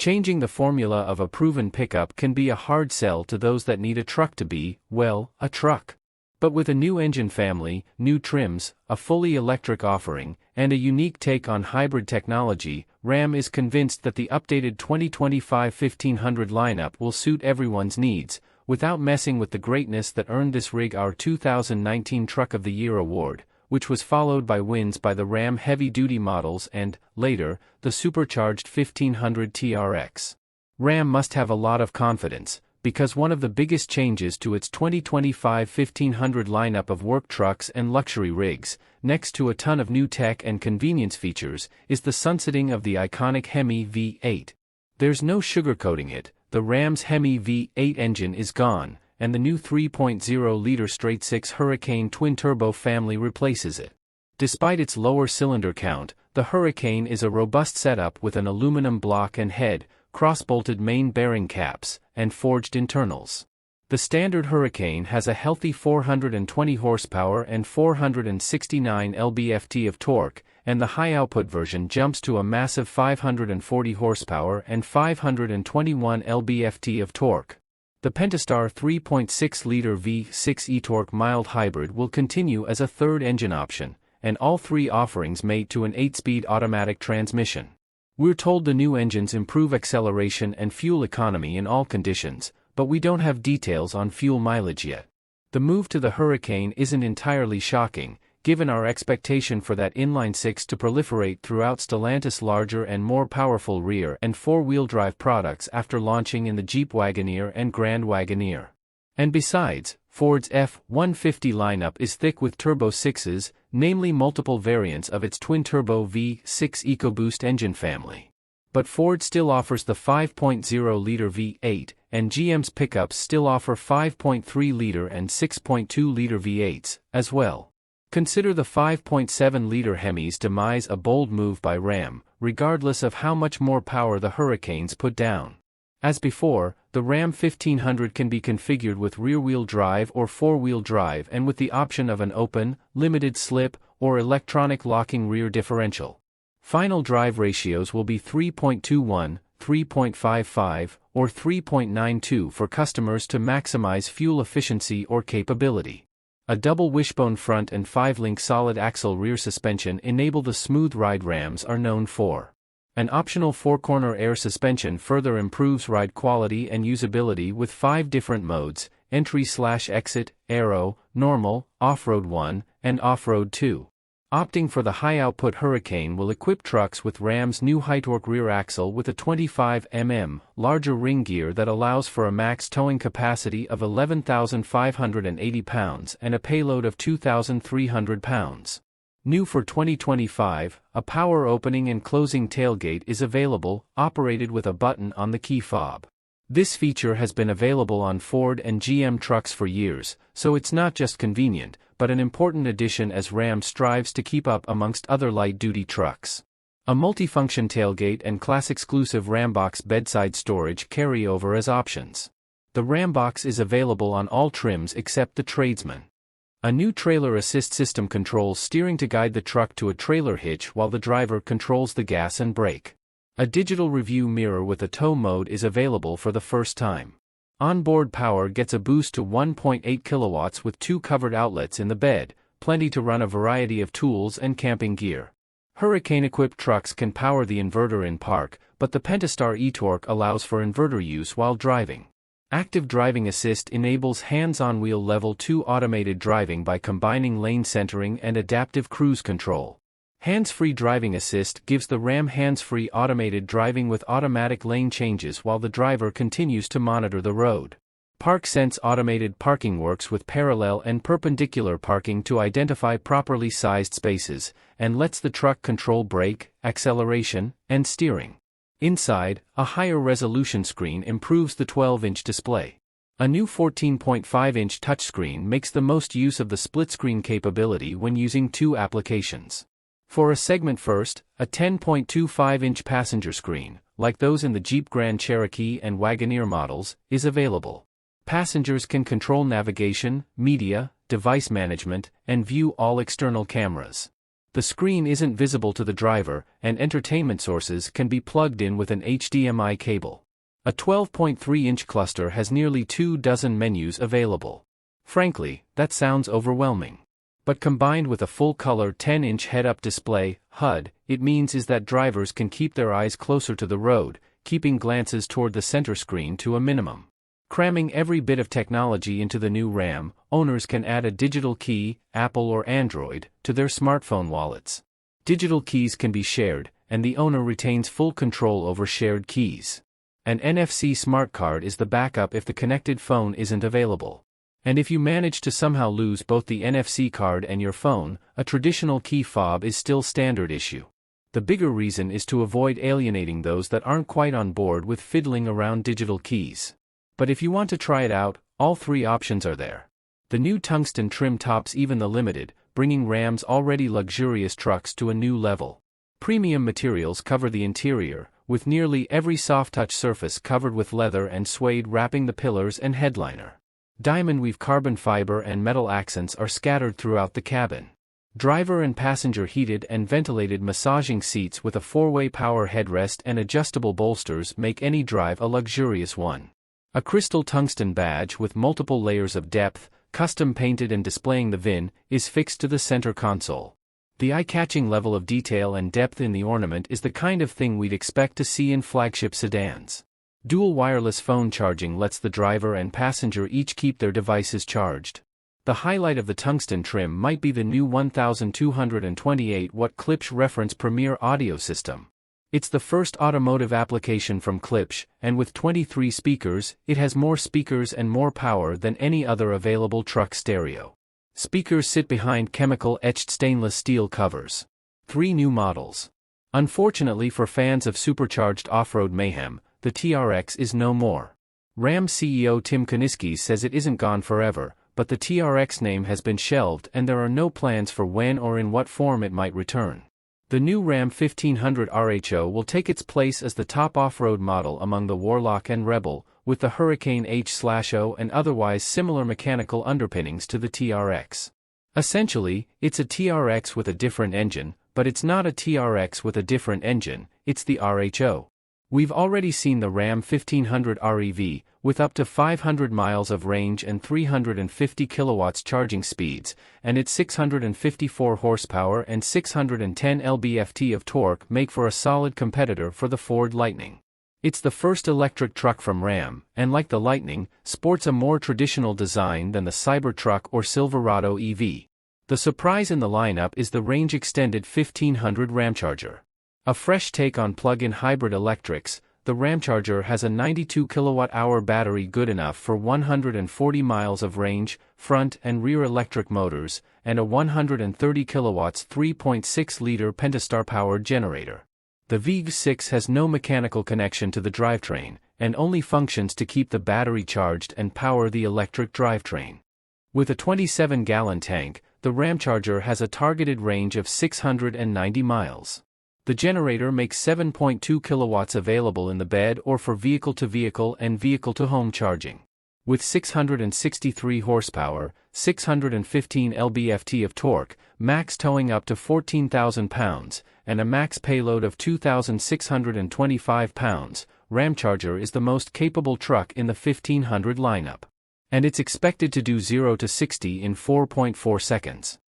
Changing the formula of a proven pickup can be a hard sell to those that need a truck to be, well, a truck. But with a new engine family, new trims, a fully electric offering, and a unique take on hybrid technology, Ram is convinced that the updated 2025 1500 lineup will suit everyone's needs, without messing with the greatness that earned this rig our 2019 Truck of the Year award, which was followed by wins by the Ram heavy-duty models and, later, the supercharged 1500 TRX. Ram must have a lot of confidence, because one of the biggest changes to its 2025 1500 lineup of work trucks and luxury rigs, next to a ton of new tech and convenience features, is the sunsetting of the iconic Hemi V8. There's no sugarcoating it, the Ram's Hemi V8 engine is gone, and the new 3.0-liter straight-six Hurricane twin-turbo family replaces it. Despite its lower cylinder count, the Hurricane is a robust setup with an aluminum block and head, cross-bolted main bearing caps, and forged internals. The standard Hurricane has a healthy 420 horsepower and 469 lb-ft of torque, and the high-output version jumps to a massive 540 horsepower and 521 lb-ft of torque. The Pentastar 3.6-liter V6 e-torque mild hybrid will continue as a third engine option, and all three offerings mate to an 8-speed automatic transmission. We're told the new engines improve acceleration and fuel economy in all conditions, but we don't have details on fuel mileage yet. The move to the Hurricane isn't entirely shocking, given our expectation for that inline-six to proliferate throughout Stellantis' larger and more powerful rear and four-wheel drive products after launching in the Jeep Wagoneer and Grand Wagoneer. And besides, Ford's F-150 lineup is thick with Turbo 6s, namely multiple variants of its twin-turbo V6 EcoBoost engine family. But Ford still offers the 5.0-liter V8, and GM's pickups still offer 5.3-liter and 6.2-liter V8s, as well. Consider the 5.7-liter Hemi's demise a bold move by Ram, regardless of how much more power the Hurricanes put down. As before, the Ram 1500 can be configured with rear-wheel drive or four-wheel drive and with the option of an open, limited slip, or electronic locking rear differential. Final drive ratios will be 3.21, 3.55, or 3.92 for customers to maximize fuel efficiency or capability. A double wishbone front and 5-link solid axle rear suspension enable the smooth ride Rams are known for. An optional 4-corner air suspension further improves ride quality and usability with 5 different modes: entry/exit, aero, normal, off-road 1, and off-road 2. Opting for the high-output Hurricane will equip trucks with Ram's new high-torque rear axle with a 25 mm larger ring gear that allows for a max towing capacity of 11,580 pounds and a payload of 2,300 pounds. New for 2025, a power opening and closing tailgate is available, operated with a button on the key fob. This feature has been available on Ford and GM trucks for years, so it's not just convenient, but an important addition as Ram strives to keep up amongst other light-duty trucks. A multifunction tailgate and class-exclusive Rambox bedside storage carry over as options. The Rambox is available on all trims except the Tradesman. A new trailer assist system controls steering to guide the truck to a trailer hitch while the driver controls the gas and brake. A digital review mirror with a tow mode is available for the first time. Onboard power gets a boost to 1.8 kilowatts with 2 covered outlets in the bed, plenty to run a variety of tools and camping gear. Hurricane-equipped trucks can power the inverter in park, but the Pentastar e-torque allows for inverter use while driving. Active Driving Assist enables hands-on wheel level 2 automated driving by combining lane centering and adaptive cruise control. Hands-free driving assist gives the Ram hands-free automated driving with automatic lane changes while the driver continues to monitor the road. ParkSense automated parking works with parallel and perpendicular parking to identify properly sized spaces, and lets the truck control brake, acceleration, and steering. Inside, a higher resolution screen improves the 12-inch display. A new 14.5-inch touchscreen makes the most use of the split-screen capability when using 2 applications. For a segment first, a 10.25-inch passenger screen, like those in the Jeep Grand Cherokee and Wagoneer models, is available. Passengers can control navigation, media, device management, and view all external cameras. The screen isn't visible to the driver, and entertainment sources can be plugged in with an HDMI cable. A 12.3-inch cluster has nearly 24 menus available. Frankly, that sounds overwhelming. But combined with a full-color 10-inch head-up display, HUD, it means is that drivers can keep their eyes closer to the road, keeping glances toward the center screen to a minimum. Cramming every bit of technology into the new RAM, owners can add a digital key, Apple or Android, to their smartphone wallets. Digital keys can be shared, and the owner retains full control over shared keys. An NFC smart card is the backup if the connected phone isn't available. And if you manage to somehow lose both the NFC card and your phone, a traditional key fob is still standard issue. The bigger reason is to avoid alienating those that aren't quite on board with fiddling around digital keys. But if you want to try it out, all three options are there. The new tungsten trim tops even the Limited, bringing Ram's already luxurious trucks to a new level. Premium materials cover the interior, with nearly every soft-touch surface covered with leather and suede wrapping the pillars and headliner. Diamond-weave carbon fiber and metal accents are scattered throughout the cabin. Driver and passenger heated and ventilated massaging seats with a 4-way power headrest and adjustable bolsters make any drive a luxurious one. A crystal tungsten badge with multiple layers of depth, custom painted and displaying the VIN, is fixed to the center console. The eye-catching level of detail and depth in the ornament is the kind of thing we'd expect to see in flagship sedans. Dual wireless phone charging lets the driver and passenger each keep their devices charged. The highlight of the tungsten trim might be the new 1228-watt Klipsch Reference Premier audio system. It's the first automotive application from Klipsch, and with 23 speakers, it has more speakers and more power than any other available truck stereo. Speakers sit behind chemical-etched stainless steel covers. 3 new models. Unfortunately for fans of supercharged off-road mayhem, the TRX is no more. Ram CEO Tim Kuniskis says it isn't gone forever, but the TRX name has been shelved and there are no plans for when or in what form it might return. The new Ram 1500 RHO will take its place as the top off-road model among the Warlock and Rebel, with the Hurricane H/O and otherwise similar mechanical underpinnings to the TRX. Essentially, it's a TRX with a different engine, but it's not a TRX with a different engine, it's the RHO. We've already seen the Ram 1500 REV, with up to 500 miles of range and 350 kilowatts charging speeds, and its 654 horsepower and 610 lb-ft of torque make for a solid competitor for the Ford Lightning. It's the first electric truck from Ram, and like the Lightning, sports a more traditional design than the Cybertruck or Silverado EV. The surprise in the lineup is the range-extended 1500 Ramcharger. A fresh take on plug-in hybrid electrics, the Ramcharger has a 92 kilowatt-hour battery good enough for 140 miles of range, front and rear electric motors, and a 130 kilowatts 3.6-liter Pentastar-powered generator. The VV6 has no mechanical connection to the drivetrain, and only functions to keep the battery charged and power the electric drivetrain. With a 27-gallon tank, the Ramcharger has a targeted range of 690 miles. The generator makes 7.2 kilowatts available in the bed or for vehicle-to-vehicle and vehicle-to-home charging. With 663 horsepower, 615 lb-ft of torque, max towing up to 14,000 pounds, and a max payload of 2,625 pounds, Ramcharger is the most capable truck in the 1500 lineup. And it's expected to do 0 to 60 in 4.4 seconds.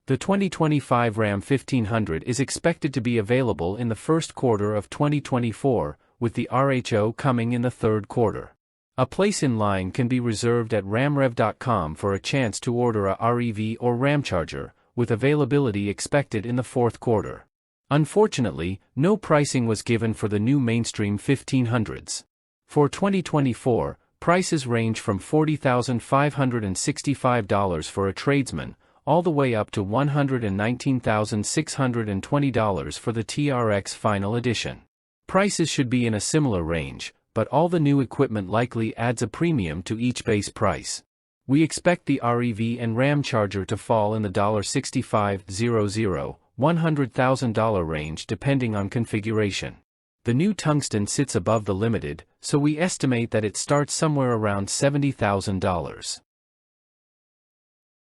The 2025 Ram 1500 is expected to be available in the first quarter of 2024, with the RHO coming in the third quarter. A place in line can be reserved at ramrev.com for a chance to order a REV or Ramcharger, with availability expected in the fourth quarter. Unfortunately, no pricing was given for the new mainstream 1500s. For 2024, prices range from $40,565 for a tradesman, all the way up to $119,620 for the TRX Final Edition. Prices should be in a similar range, but all the new equipment likely adds a premium to each base price. We expect the REV and Ramcharger to fall in the $65,000, $100,000 range depending on configuration. The new tungsten sits above the Limited, so we estimate that it starts somewhere around $70,000.